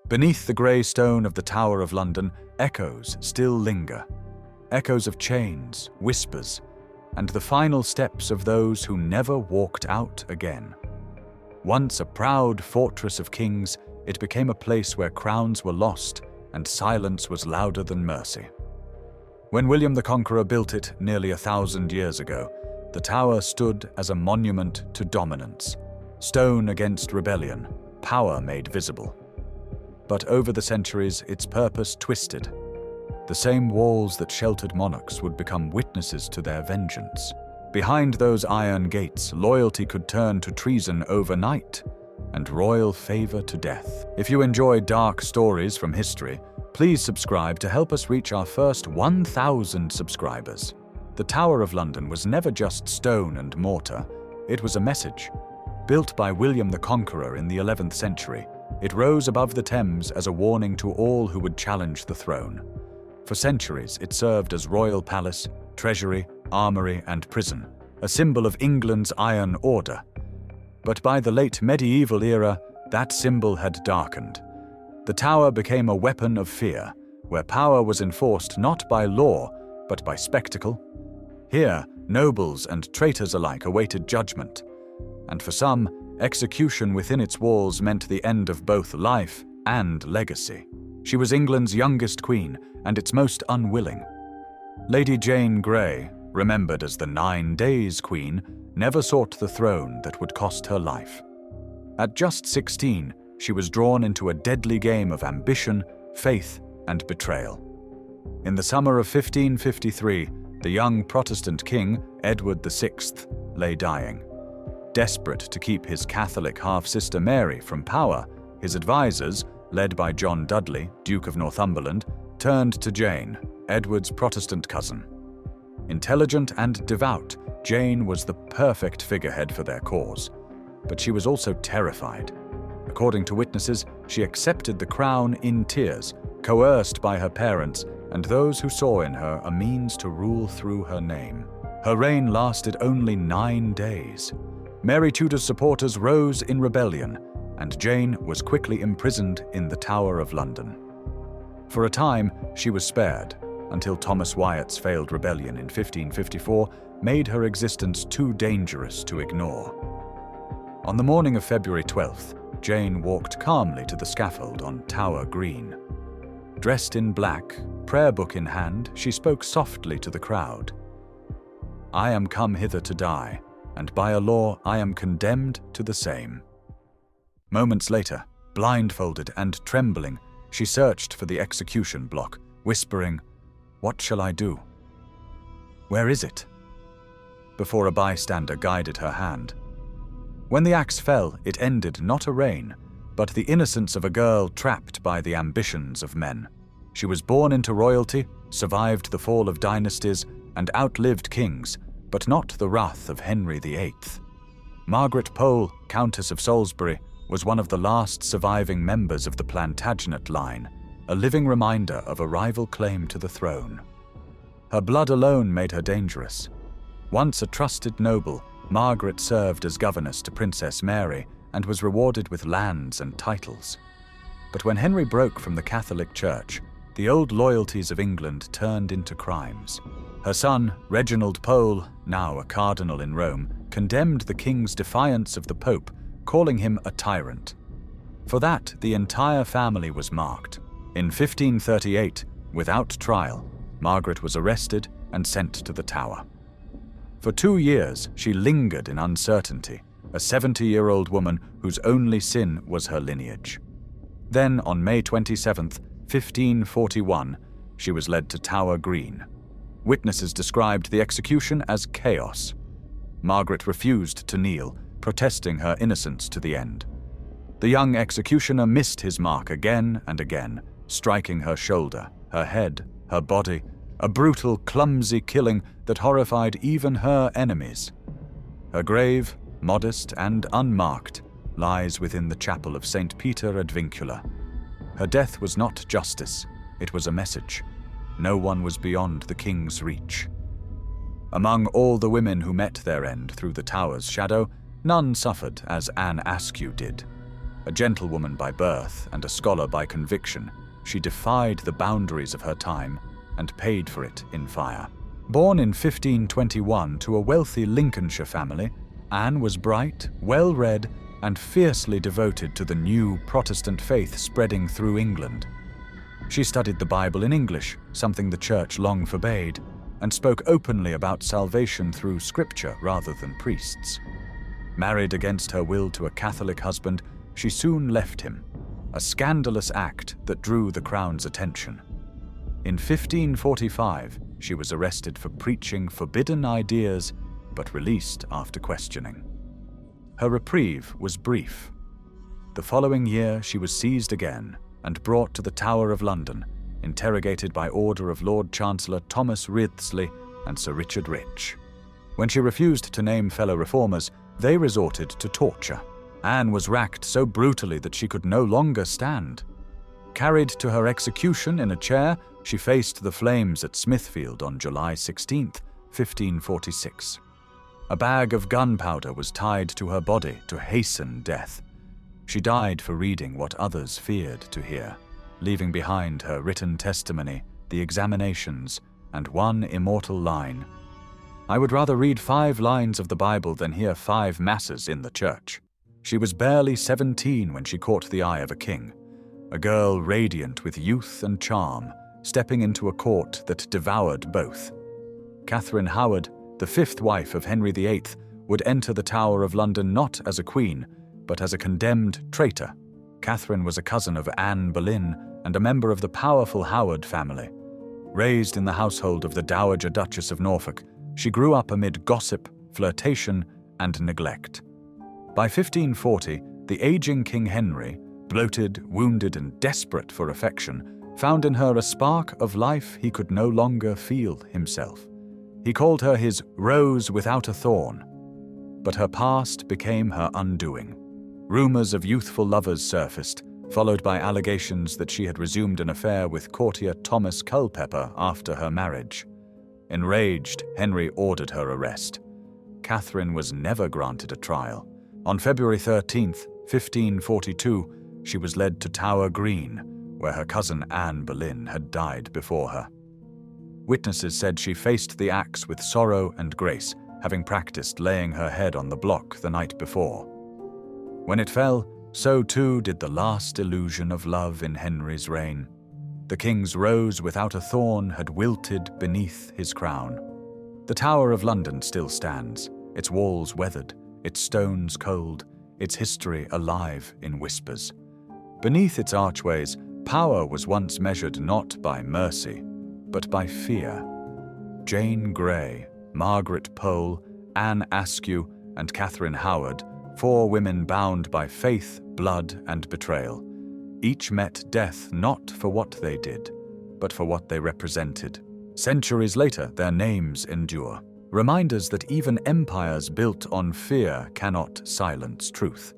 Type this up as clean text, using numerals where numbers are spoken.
Beneath the grey stone of the Tower of London, echoes still linger. Echoes of chains, whispers, and the final steps of those who never walked out again. Once a proud fortress of kings, it became a place where crowns were lost and silence was louder than mercy. When William the Conqueror built it nearly 1,000 years ago, the tower stood as a monument to dominance, stone against rebellion, power made visible. But over the centuries, its purpose twisted. The same walls that sheltered monarchs would become witnesses to their vengeance. Behind those iron gates, loyalty could turn to treason overnight, and royal favor to death. If you enjoy dark stories from history, please subscribe to help us reach our first 1,000 subscribers. The Tower of London was never just stone and mortar, it was a message. Built by William the Conqueror in the 11th century, it rose above the Thames as a warning to all who would challenge the throne. For centuries, it served as royal palace, treasury, armory, and prison, a symbol of England's iron order. But by the late medieval era, that symbol had darkened. The tower became a weapon of fear, where power was enforced not by law, but by spectacle. Here, nobles and traitors alike awaited judgment, and for some, execution within its walls meant the end of both life and legacy. She was England's youngest queen, and its most unwilling. Lady Jane Grey, remembered as the 9 Days Queen, never sought the throne that would cost her life. At just 16, she was drawn into a deadly game of ambition, faith, and betrayal. In the summer of 1553, the young Protestant king, Edward VI, lay dying. Desperate to keep his Catholic half-sister Mary from power, his advisors, led by John Dudley, Duke of Northumberland, turned to Jane, Edward's Protestant cousin. Intelligent and devout, Jane was the perfect figurehead for their cause, but she was also terrified. According to witnesses, she accepted the crown in tears, coerced by her parents and those who saw in her a means to rule through her name. Her reign lasted only 9 days. Mary Tudor's supporters rose in rebellion, and Jane was quickly imprisoned in the Tower of London. For a time, she was spared, until Thomas Wyatt's failed rebellion in 1554 made her existence too dangerous to ignore. On the morning of February 12th, Jane walked calmly to the scaffold on Tower Green. Dressed in black, prayer book in hand, she spoke softly to the crowd. "I am come hither to die, and by a law I am condemned to the same." Moments later, blindfolded and trembling, she searched for the execution block, whispering, "What shall I do? Where is it?" Before a bystander guided her hand. When the axe fell, it ended not a reign, but the innocence of a girl trapped by the ambitions of men. She was born into royalty, survived the fall of dynasties, and outlived kings, but not the wrath of Henry VIII. Margaret Pole, Countess of Salisbury, was one of the last surviving members of the Plantagenet line, a living reminder of a rival claim to the throne. Her blood alone made her dangerous. Once a trusted noble, Margaret served as governess to Princess Mary and was rewarded with lands and titles. But when Henry broke from the Catholic Church, the old loyalties of England turned into crimes. Her son, Reginald Pole, now a cardinal in Rome, condemned the king's defiance of the Pope, calling him a tyrant. For that, the entire family was marked. In 1538, without trial, Margaret was arrested and sent to the Tower. For 2 years, she lingered in uncertainty, a 70-year-old woman whose only sin was her lineage. Then, on May 27, 1541, she was led to Tower Green. Witnesses described the execution as chaos. Margaret refused to kneel, protesting her innocence to the end. The young executioner missed his mark again and again, striking her shoulder, her head, her body, a brutal, clumsy killing that horrified even her enemies. Her grave, modest and unmarked, lies within the chapel of St. Peter ad Vincula. Her death was not justice, it was a message. No one was beyond the king's reach. Among all the women who met their end through the tower's shadow, none suffered as Anne Askew did. A gentlewoman by birth and a scholar by conviction, she defied the boundaries of her time and paid for it in fire. Born in 1521 to a wealthy Lincolnshire family, Anne was bright, well-read, and fiercely devoted to the new Protestant faith spreading through England. She studied the Bible in English, something the Church long forbade, and spoke openly about salvation through Scripture rather than priests. Married against her will to a Catholic husband, she soon left him, a scandalous act that drew the crown's attention. In 1545, she was arrested for preaching forbidden ideas, but released after questioning. Her reprieve was brief. The following year, she was seized again and brought to the Tower of London, interrogated by order of Lord Chancellor Thomas Wriothesley and Sir Richard Rich. When she refused to name fellow reformers, they resorted to torture. Anne was racked so brutally that she could no longer stand. Carried to her execution in a chair, she faced the flames at Smithfield on July 16, 1546. A bag of gunpowder was tied to her body to hasten death. She died for reading what others feared to hear, leaving behind her written testimony, the examinations, and one immortal line: "I would rather read 5 lines of the Bible than hear 5 masses in the church." She was barely 17 when she caught the eye of a king, a girl radiant with youth and charm, stepping into a court that devoured both. Catherine Howard, the 5th wife of Henry VIII, would enter the Tower of London not as a queen, but as a condemned traitor. Catherine was a cousin of Anne Boleyn and a member of the powerful Howard family. Raised in the household of the Dowager Duchess of Norfolk, she grew up amid gossip, flirtation, and neglect. By 1540, the aging King Henry, bloated, wounded, and desperate for affection, found in her a spark of life he could no longer feel himself. He called her his rose without a thorn. But her past became her undoing. Rumors of youthful lovers surfaced, followed by allegations that she had resumed an affair with courtier Thomas Culpeper after her marriage. Enraged, Henry ordered her arrest. Catherine was never granted a trial. On February 13, 1542, she was led to Tower Green, where her cousin Anne Boleyn had died before her. Witnesses said she faced the axe with sorrow and grace, having practiced laying her head on the block the night before. When it fell, so too did the last illusion of love in Henry's reign. The king's rose without a thorn had wilted beneath his crown. The Tower of London still stands, its walls weathered, its stones cold, its history alive in whispers. Beneath its archways, power was once measured not by mercy, but by fear. Jane Grey, Margaret Pole, Anne Askew, and Catherine Howard, 4 women bound by faith, blood, and betrayal. Each met death not for what they did, but for what they represented. Centuries later, their names endure, reminders that even empires built on fear cannot silence truth.